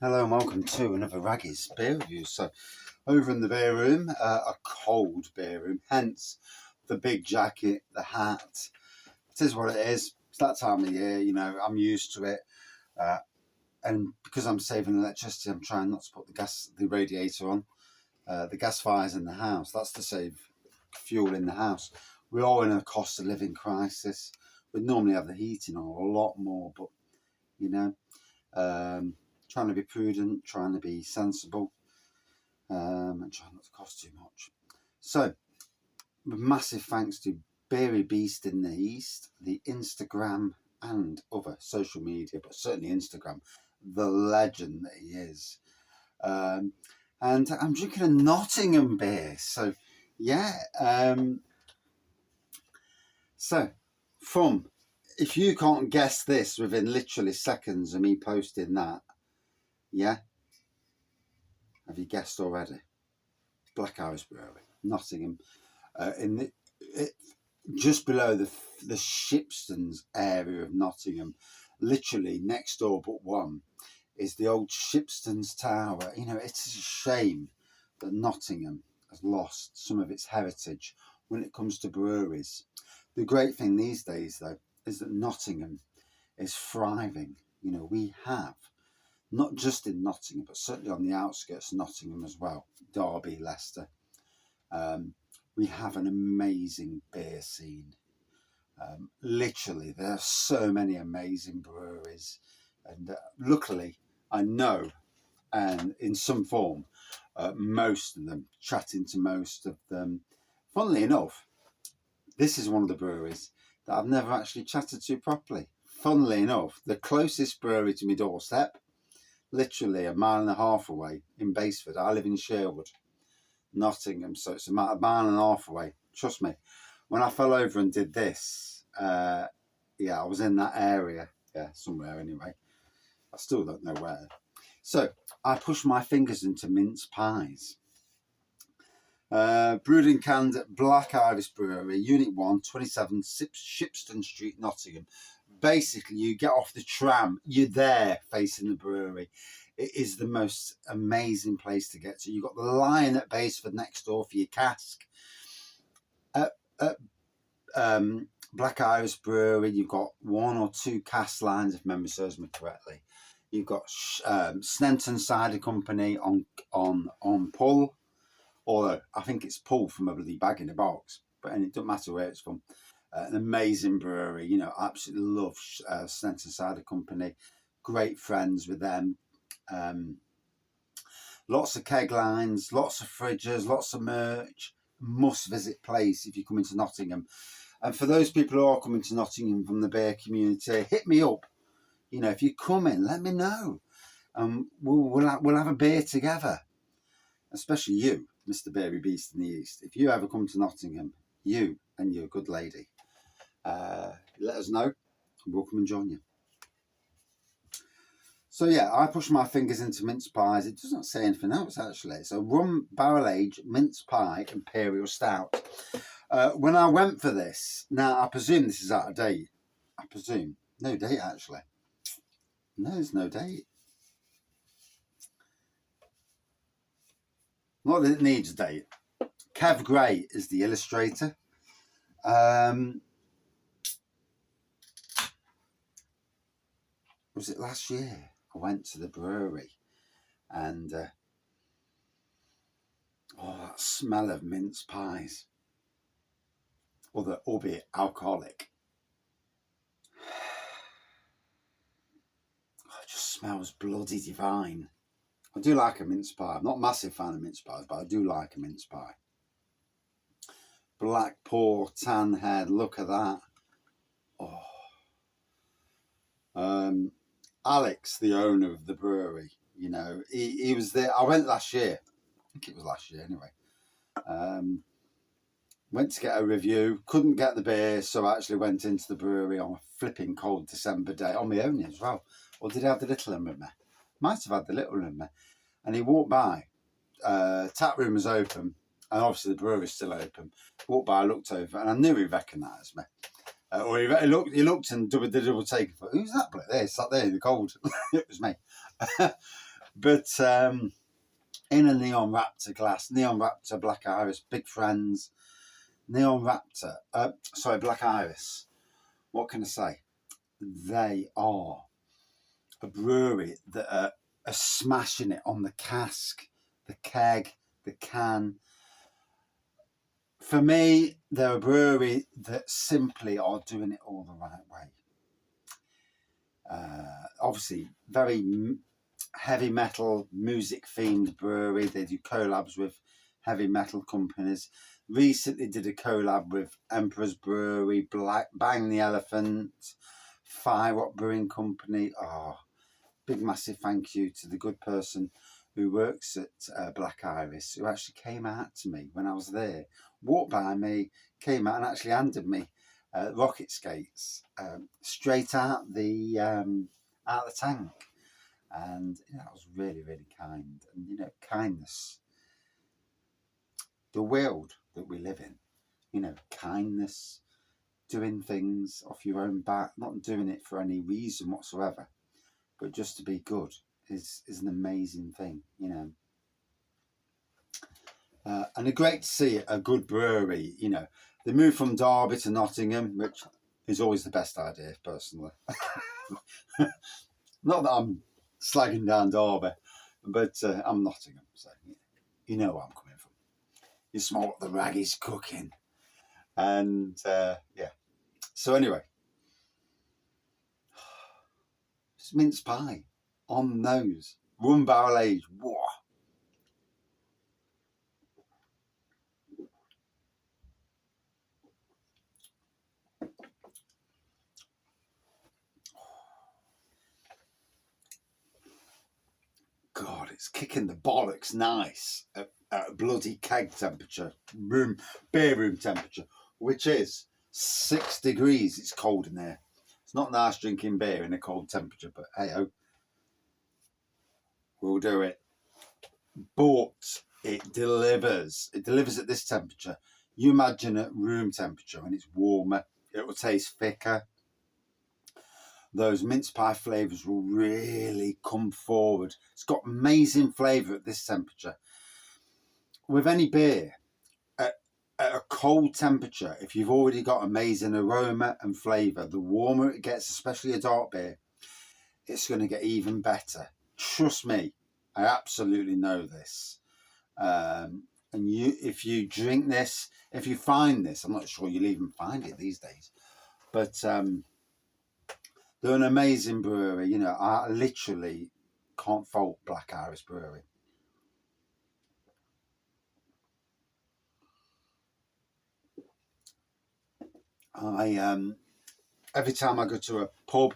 Hello and welcome to another Wraggys Beer Reviews. So, over in the beer room, a cold beer room, hence the big jacket, the hat. It is what it is. It's that time of year, you know, I'm used to it. And because I'm saving electricity, I'm trying not to put the radiator on. The gas fire's in the house. That's to save fuel in the house. We're all in a cost of living crisis. We'd normally have the heating on a lot more, but, you know, trying to be prudent, trying to be sensible, and trying not to cost too much. So, massive thanks to Beery Beast in the East, the Instagram and other social media, but certainly Instagram, the legend that he is. And I'm drinking a Nottingham beer. So, yeah. If you can't guess this within literally seconds of me posting that, yeah, have you guessed already? Black Iris Brewery, Nottingham, just below the Shipstons area of Nottingham, literally next door but one, is the old Shipstons Tower. You know, it's a shame that Nottingham has lost some of its heritage when it comes to breweries. The great thing these days, though, is that Nottingham is thriving. You know, we have, not just in Nottingham, but certainly on the outskirts of Nottingham as well, Derby, Leicester. We have an amazing beer scene. Literally, there are so many amazing breweries. And luckily, I know, and in some form, most of them, chatting to most of them. Funnily enough, this is one of the breweries that I've never actually chatted to properly. Funnily enough, the closest brewery to my doorstep, literally a mile and a half away in Basford. I live in Sherwood, Nottingham, so it's a mile and a half away. Trust me, when I fell over and did this, I was in that area, somewhere anyway. I still don't know where. So I pushed my fingers into mince pies. Brewed and canned at Black Iris Brewery, Unit 1, 27 Shipston Street, Nottingham. Basically, you get off the tram, you're there facing the brewery. It is the most amazing place to get to. You've got the Lion at Basford next door for your cask. At Black Iris Brewery, you've got one or two cask lines, if memory serves me correctly. You've got Snenton Cider Company on pull, although I think it's pulled from a bloody bag in a box, but it doesn't matter where it's from. An amazing brewery, you know, absolutely love Snenton Cider Company. Great friends with them. Lots of keg lines, lots of fridges, lots of merch. Must visit place if you come into Nottingham. And for those people who are coming to Nottingham from the beer community, hit me up. You know, if you come in, let me know. We'll have a beer together. Especially you, Mr. Beery Beast in the East. If you ever come to Nottingham, you and your good lady, let us know. We'll come and join you. So yeah, I push my fingers into mince pies. It doesn't say anything else actually. It's a rum barrel aged mince pie Imperial Stout. When I went for this, now I presume this is out of date. I presume. No date actually. No, there's no date. Not that it needs a date. Kev Gray is the illustrator. Was it last year? I went to the brewery and that smell of mince pies, albeit alcoholic. It just smells bloody divine. I do like a mince pie. I'm not a massive fan of mince pies, but I do like a mince pie. Black pork, tan head, look at that. Alex, the owner of the brewery, you know, he was there. I went last year. I think it was last year anyway. Went to get a review. Couldn't get the beer, so I actually went into the brewery on a flipping cold December day on my own as well. Or did I have the little one with me? Might have had the little one with me. And he walked by. Tap room was open, and obviously the brewery's still open. Walked by, I looked over, and I knew he recognised me. Or he looked and did the double take. Who's that bloke there? Sat there in the cold. It was me. But in a Neon Raptor glass, Neon Raptor, Black Iris, big friends. Neon Raptor, Black Iris. What can I say? They are a brewery that are smashing it on the cask, the keg, the can. For me, they're a brewery that simply are doing it all the right way. Obviously, very heavy metal, music themed brewery. They do collabs with heavy metal companies. Recently did a collab with Emperor's Brewery, Bang the Elephant, Fire Rock Brewing Company. Big massive thank you to the good person who works at Black Iris, who actually came out to me when I was there, walked by me, came out and actually handed me rocket skates straight out the tank. And that was really, really kind. And kindness, the world that we live in, kindness, doing things off your own back, not doing it for any reason whatsoever, but just to be good is an amazing thing, and a great to see a good brewery. They moved from Derby to Nottingham, which is always the best idea, personally. Not that I'm slagging down Derby, but I'm Nottingham, so you know where I'm coming from. You smell what the Wraggys cooking, and yeah. So anyway, it's mince pie on nose, rum barrel aged. Whoa. God, it's kicking the bollocks nice at a bloody keg temperature, beer room temperature, which is 6 degrees. It's cold in there. It's not nice drinking beer in a cold temperature, but hey ho, we'll do it. But it delivers. It delivers at this temperature. You imagine at room temperature when it's warmer, it will taste thicker. Those mince pie flavours will really come forward. It's got amazing flavour at this temperature. With any beer, at a cold temperature, if you've already got amazing aroma and flavour, the warmer it gets, especially a dark beer, it's going to get even better. Trust me, I absolutely know this. And if you drink this, if you find this, I'm not sure you'll even find it these days, but they're an amazing brewery. I literally can't fault Black Iris Brewery. Every time I go to a pub,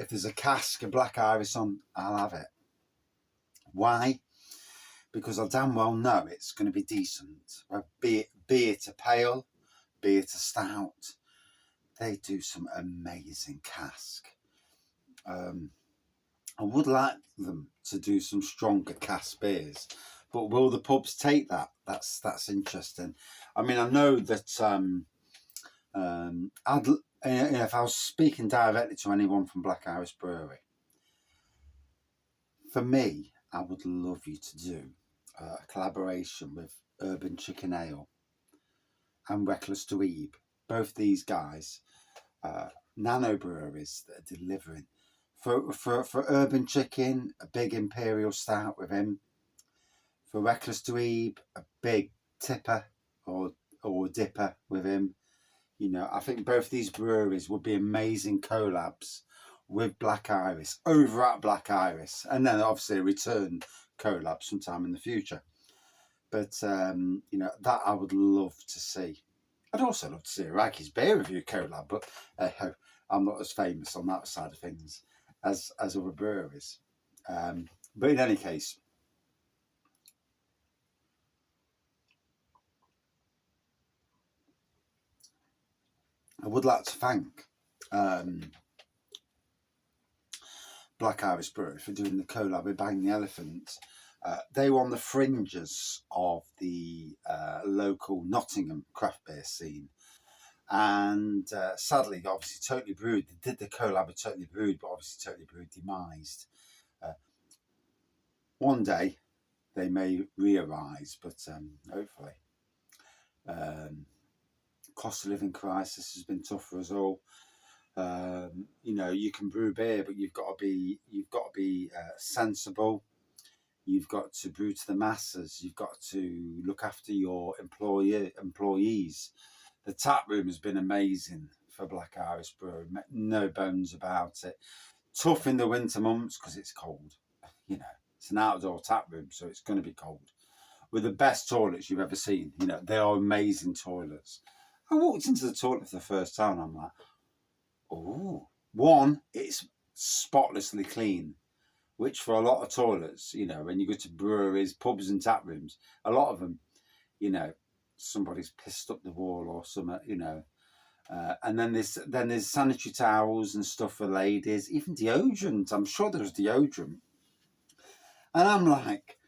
if there's a cask of Black Iris on, I'll have it. Why? Because I damn well know it's going to be decent. Be it a pale, be it a stout, they do some amazing cask. I would like them to do some stronger cask beers, but will the pubs take that? That's interesting. I mean, I know that if I was speaking directly to anyone from Black Iris Brewery, for me, I would love you to do a collaboration with Urban Chicken Ale and Reckless to Eeb. Both these guys, nano breweries that are delivering. For Urban Chicken, a big Imperial Stout with him. For Reckless to Eeb, a big tipper or dipper with him. I think both these breweries would be amazing collabs with Black Iris, over at Black Iris, and then obviously a return collab sometime in the future. But that I would love to see. I'd also love to see a Wraggys Beer Review collab, but I'm not as famous on that side of things as other breweries. But in any case, I would like to thank Black Iris Brewery for doing the collab with Bang the Elephant. They were on the fringes of the local Nottingham craft beer scene. And sadly, obviously, Totally Brewed, they did the collab with Totally Brewed, but obviously Totally Brewed demised. one day they may re-arise, but hopefully. Cost of living crisis has been tough for us all. You know, you can brew beer, but you've got to be sensible. You've got to brew to the masses. You've got to look after your employees. The tap room has been amazing for Black Iris Brewery, no bones about it. Tough in the winter months because it's cold. You know, it's an outdoor tap room, so it's going to be cold. With the best toilets you've ever seen. You know, they are amazing toilets. I walked into the toilet for the first time and I'm like, oh, one, it's spotlessly clean, which for a lot of toilets, you know, when you go to breweries, pubs and tap rooms, a lot of them, you know, somebody's pissed up the wall or something, you know. And then there's sanitary towels and stuff for ladies, even deodorant. I'm sure there's deodorant. And I'm like,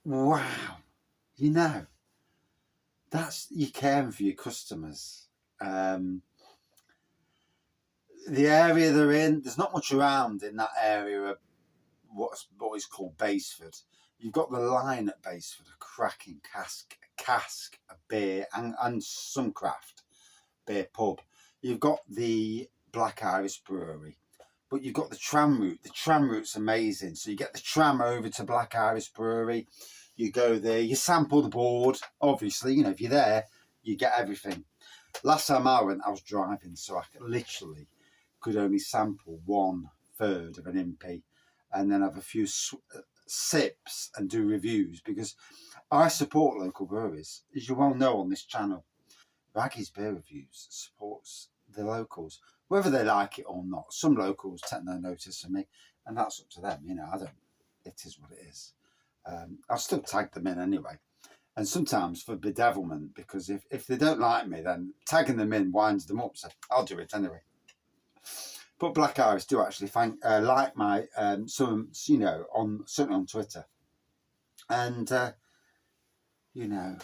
wow, you know, that's you caring for your customers. The area they're in, there's not much around in that area of what is called Baseford. You've got the line at Baseford, a cracking cask of beer and some craft beer pub. You've got the Black Iris Brewery, but you've got the tram route. The tram route's amazing. So you get the tram over to Black Iris Brewery. You go there, you sample the board. Obviously, you know, if you're there, you get everything. Last time I went, I was driving, so I literally could only sample 1/3 of an impy and then have a few sips and do reviews because I support local breweries. As you well know on this channel, Wraggys Beer Reviews supports the locals, whether they like it or not. Some locals take no notice of me, and that's up to them. You know, I don't. It is what it is. I'll still tag them in anyway. And sometimes for bedevilment, because if they don't like me, then tagging them in winds them up. So I'll do it anyway. But Black Iris do actually like my some, you know, certainly on Twitter, and you know,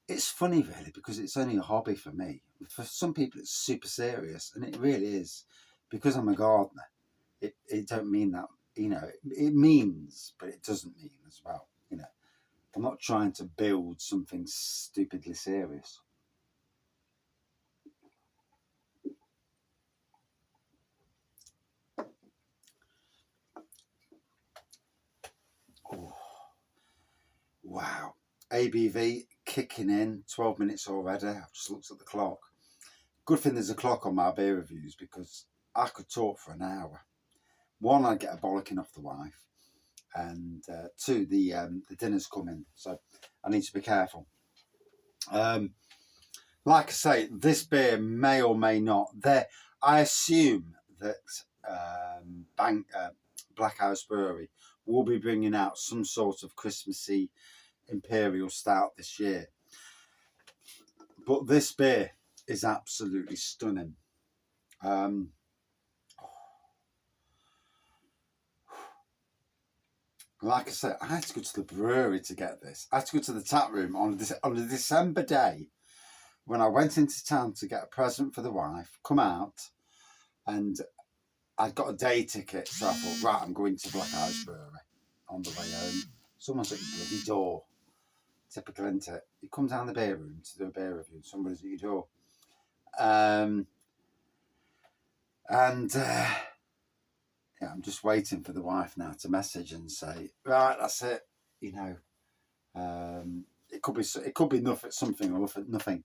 it's funny really because it's only a hobby for me. For some people, it's super serious, and it really is because I'm a gardener. It don't mean that, you know, it means, but it doesn't mean as well. You know, I'm not trying to build something stupidly serious. Oh, wow. ABV kicking in, 12 minutes already. I've just looked at the clock. Good thing there's a clock on my beer reviews because I could talk for an hour. One, I'd get a bollocking off the wife. And two, the dinner's coming. So I need to be careful. Like I say, this beer may or may not. I assume that Black Iris Brewery will be bringing out some sort of Christmassy Imperial Stout this year. But this beer is absolutely stunning. Like I said, I had to go to the brewery to get this. I had to go to the tap room on a December day when I went into town to get a present for the wife, come out, and I'd got a day ticket. So I thought, right, I'm going to Black Iris Brewery on the way home. Someone's at your bloody door. Typical, isn't it? You come down the beer room to do a beer review, somebody's at your door. Yeah, I'm just waiting for the wife now to message and say, right, that's it. You know, it could be nothing, something or nothing.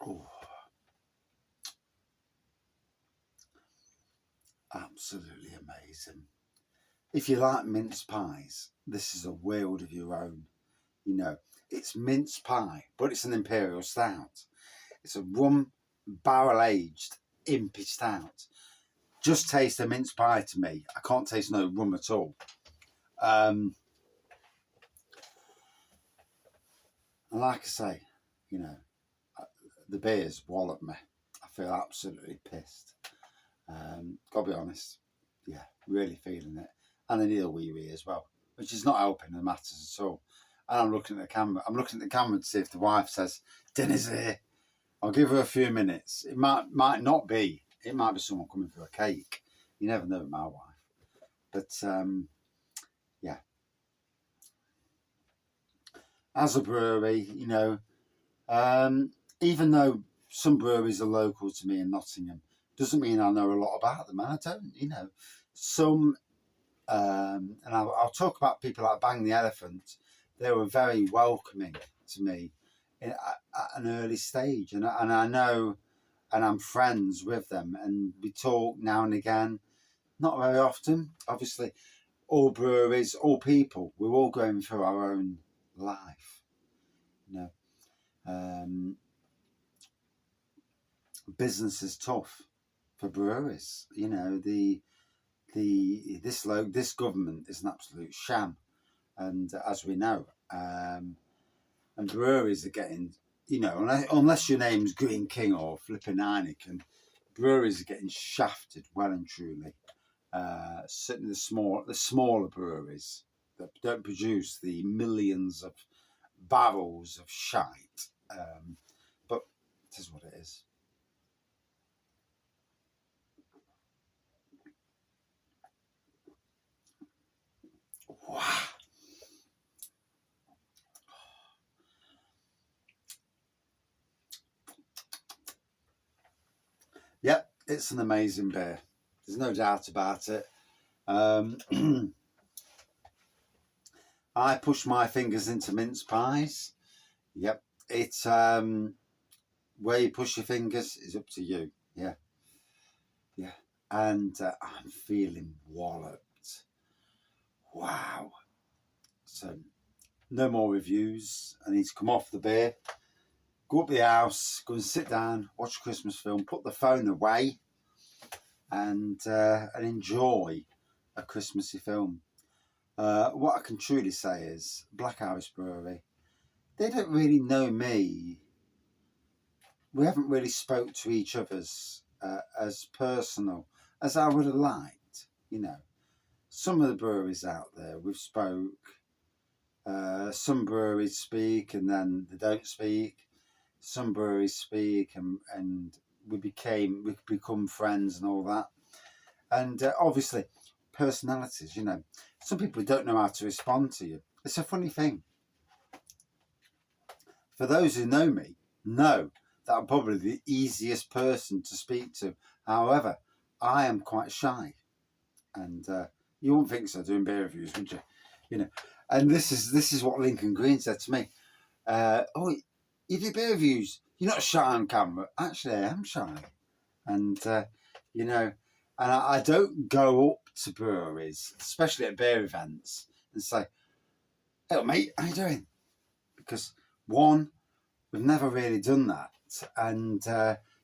Oh, absolutely amazing. If you like mince pies, this is a world of your own. You know, it's mince pie, but it's an Imperial Stout. It's a rum barrel-aged impy stout. Just taste a mince pie to me. I can't taste no rum at all. And like I say, you know, the beers wallop me. I feel absolutely pissed. Gotta be honest. Yeah, really feeling it. And I need a wee as well, which is not helping the matters at all. and I'm looking at the camera. I'm looking at the camera to see if the wife says, dinner's here. I'll give her a few minutes. It might not be. It might be someone coming for a cake. You never know with my wife. But, yeah. As a brewery, you know, even though some breweries are local to me in Nottingham, doesn't mean I know a lot about them. I don't, you know. Some, and I'll talk about people like Bang the Elephant. They were very welcoming to me at an early stage. And I know, and I'm friends with them. And we talk now and again. Not very often. Obviously, all breweries, all people, we're all going through our own life. You know, business is tough for breweries. You know, this government is an absolute sham, and as we know, and breweries are getting, you know, unless your name's Green King or flipping Heineken, breweries are getting shafted well and truly. Certainly the smaller breweries that don't produce the millions of barrels of shite, but it is what it is. Wow. Yep, it's an amazing beer. There's no doubt about it. I push my fingers into mince pies. Yep, it's where you push your fingers is up to you. Yeah, yeah. And I'm feeling walloped. Wow. So no more reviews. I need to come off the beer, go up the house, go and sit down, watch a Christmas film, put the phone away, and enjoy a Christmassy film. What I can truly say is Black Iris Brewery, they don't really know me. We haven't really spoke to each other's as personal as I would have liked. You know, some of the breweries out there we've spoke. Some breweries speak and then they don't speak. Some breweries speak and we become friends and all that. And obviously, personalities. You know, some people don't know how to respond to you. It's a funny thing. For those who know me, know that I'm probably the easiest person to speak to. However, I am quite shy, and you wouldn't think so doing beer reviews, would you? You know, and this is what Lincoln Green said to me. Oh, you do beer reviews. You're not shy on camera. Actually, I am shy, and you know, and I don't go up to breweries, especially at beer events, and say, "Hey, mate, how you doing?" Because one, we've never really done that. And,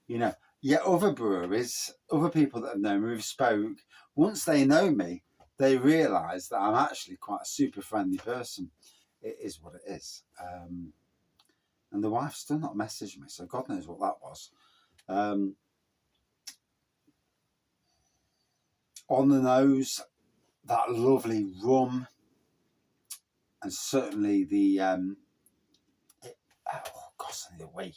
you know, yet other breweries, other people that have known me, who've spoke, once they know me, they realise that I'm actually quite a super friendly person. It is what it is. And the wife's still not messaged me, so God knows what that was. On the nose, that lovely rum, and certainly the, oh, gosh, I need a wee.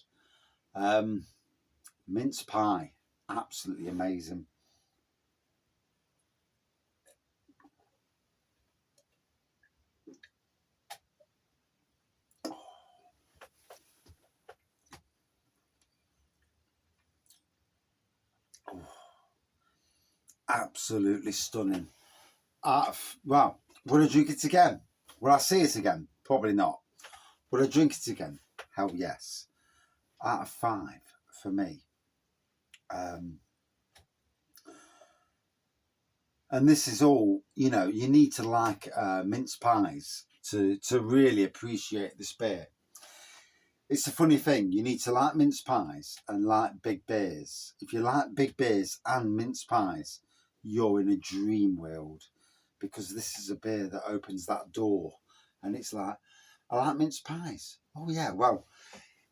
Mince pie, absolutely amazing. Absolutely stunning. Well, would I drink it again? Will I see it again? Probably not. Would I drink it again? Hell yes. Out of 5 for me. And this is all, you know, you need to like mince pies to really appreciate this beer. It's a funny thing. You need to like mince pies and like big beers. If you like big beers and mince pies, you're in a dream world, because this is a beer that opens that door. And it's like, I like mince pies. Oh yeah, well,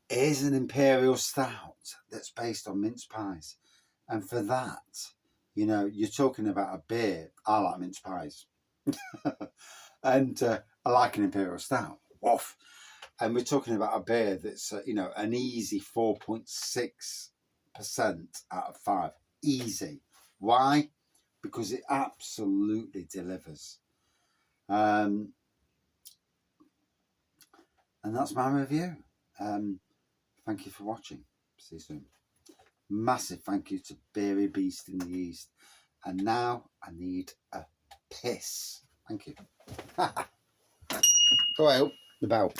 here's an Imperial Stout that's based on mince pies. And for that, you know, you're talking about a beer. I like mince pies. And I like an Imperial Stout. off. And we're talking about a beer that's, you know, an easy 4.6% out of 5. Easy. Why? Because it absolutely delivers. And that's my review. Thank you for watching. See you soon. Massive thank you to Beery Beast in the East. And now I need a piss. Thank you. Go out the bell.